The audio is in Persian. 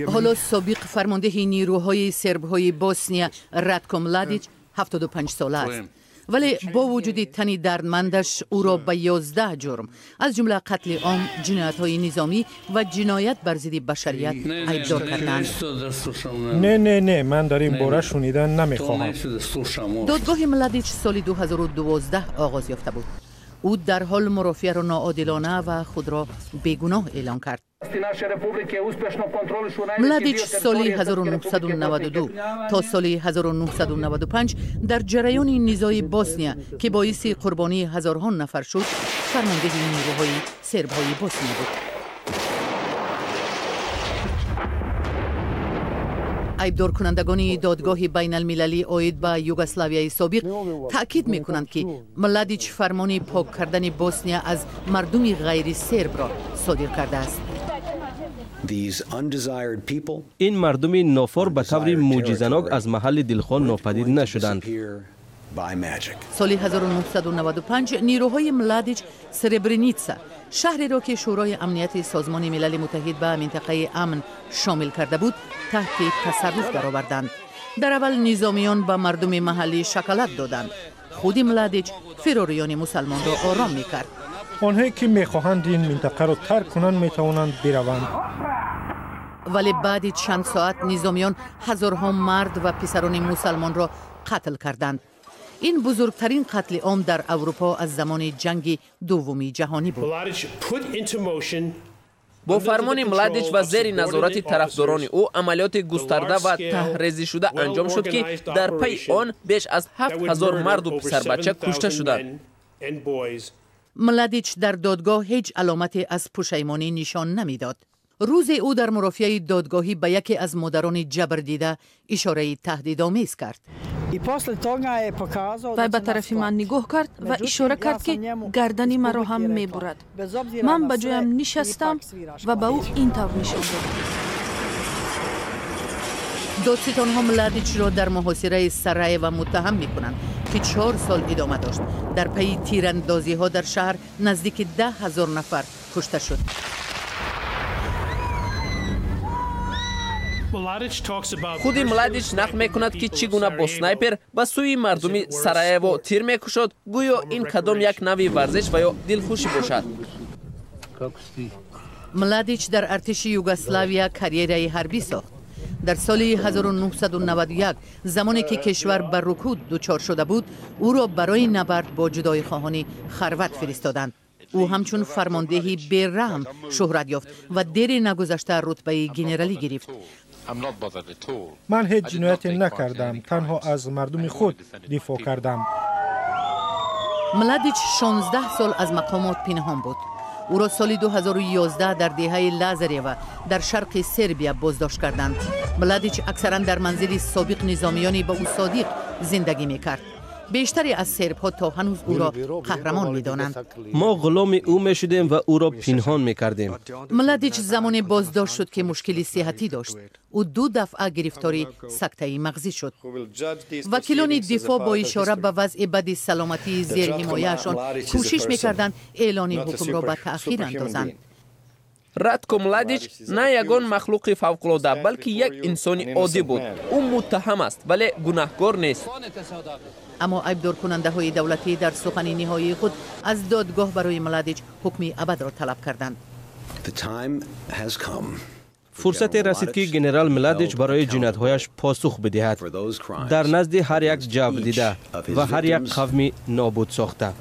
حالا سابق فرماندهی نیروهای سرب‌های بوسنیا راتکو ملادیچ 75 ساله است. ولی با وجود تنی دردمندش او را به 11 جرم از جمله قتل عام، جنایت‌های نظامی و جنایت بر ضد بشریت ایبدار کردند. نه من در این باره شنیدن نمی‌خواهم. دادگاه ملادیچ سال 2012 آغاز یافته بود. او در حال مرافعه را ناعادلانه و خود را بیگناه اعلام کرد. ملادیچ سال 1992 تا سال 1995 در جریان نزاع بوسنیا که باعث قربانی هزاران نفر شد، فرمانده نیروهای سرب‌های بوسنیا بود. ایبدار کنندگان دادگاه بین المللی عاید به یوگسلاویای سابق تأکید می کنند که ملادیچ فرمان پاک کردن بوسنیا از مردم غیر سرب را صادر کرده است. این مردم نافار به طور معجزه‌ناک از محل دلخواه ناپدید نشدند. سال 1995 نیروهای ملادیچ سربرنیتسا، شهری را که شورای امنیت سازمان ملل متحد به منطقه امن شامل کرده بود، تحت تصرف درآوردند. در اول نظامیان به مردم محلی شکلات دادند. خود ملادیچ فراریان مسلمان را آرام می‌کرد. آنهایی که می‌خواهند این منطقه را ترک کنند می‌توانند بروند. ولی بعد چند ساعت نظامیان هزارها مرد و پسران مسلمان را قتل کردند. این بزرگترین قتل عام در اروپا از زمان جنگ دوم جهانی بود. با فرمان ملادیچ و زیر نظارت طرفداران او عملیات گسترده و تحریزی شده انجام شد که در پی آن بیش از 7000 مرد و پسر بچه کشته شدند. ملادیچ در دادگاه هیچ علامتی از پشیمانی نشان نمیداد. روز او در مرافعه دادگاهی به یکی از مادران جبر دیده اشاره تهدیدآمیز کرد. و به طرف من نگاه کرد و اشاره کرد که گردن مرا هم میبرد. من به جایم نشستم و به او این طور نشان دادم. دادستان‌ها ملادیچ را در محاصره سرای و متهم می‌کنند که 4 سال ادامه داشت. در پی تیراندازی‌ها در شهر نزدیک 10,000 نفر کشته شد. خود ملادیچ نقل میکند که چگونه با سنایپر به سوی مردمی سرایو تیر میکشد، گویا این کدام یک نوع ورزش و یا دلخوشی باشد. ملادیچ در ارتش یوگسلاویا کاریری حربی ساخت. در سال 1991 زمانی که کشور بر رکود دچار شده بود، او را برای نبرد با جدای خواهان خلوت فرستادند. او همچون فرماندهی بی‌رحم شهرت یافت و دیر نگذشته رتبه ژنرالی گرفت. من هیچ جنایتی نکردم، تنها از مردم خود دفاع کردم. ملادیچ 16 سال از مقامات پنهان بود. او را سال 2011 در دهه لازریو در شرق سربیا بازداشت کردند. ملادیچ اکثرا در منزل سابق نظامیانی به او صادق زندگی میکرد. بیشتری از سرب‌ها تا هنوز او را قهرمان می‌دانند. ما غلام او می‌شدیم و او را پنهان می‌کردیم. ملادیچ زمان بازداشت شد که مشکلی صحتی داشت. او 2 دفعه گرفتاری سکته مغزی شد. وکیلان دفاع با اشاره به وضع بد سلامتی زیر حمایه‌شان کوشش می‌کردند اعلان حکم را به تأخیر اندازند. راتکو ملادیچ نه یگان مخلوق فوق‌العاده بلکه یک انسان عادی بود. او متهم است ولی گناهکار نیست. اما ایبدار کننده های دولتی در سخن نهایی خود از دادگاه برای ملادیچ حکمی ابد را طلب کردند. فرصت رسید که ژنرال ملادیچ برای جنایت‌هایش پاسخ بدهد در نزد هر یک جو دیده و هر یک قومی نابود ساخته.